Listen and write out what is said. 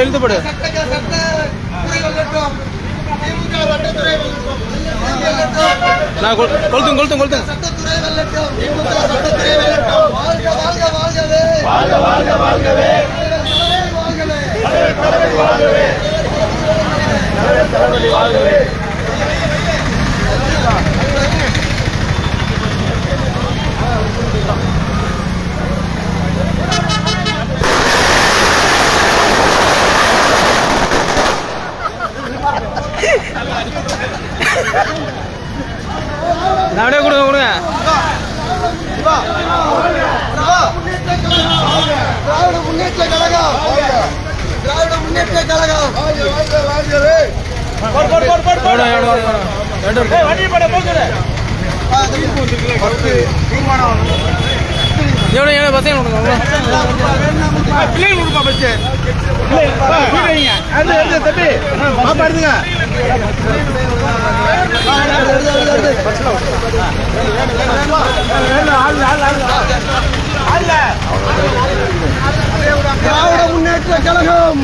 எழுதுபடு நான் கொளுத்தும் கொளுத்தும் கொளுத்தும் அப்படியே கொடுங்க கொடுங்க திராவிட முன்னேற்ற கழகம் திராவிட முன்னேற்ற கழகம் எவ்வளோ பசங்க பிள்ளைகள் கொடுப்பா பச்சு தம்பி பாப்பா எடுத்துங்க திராவிட முன்னேற்ற கழகம்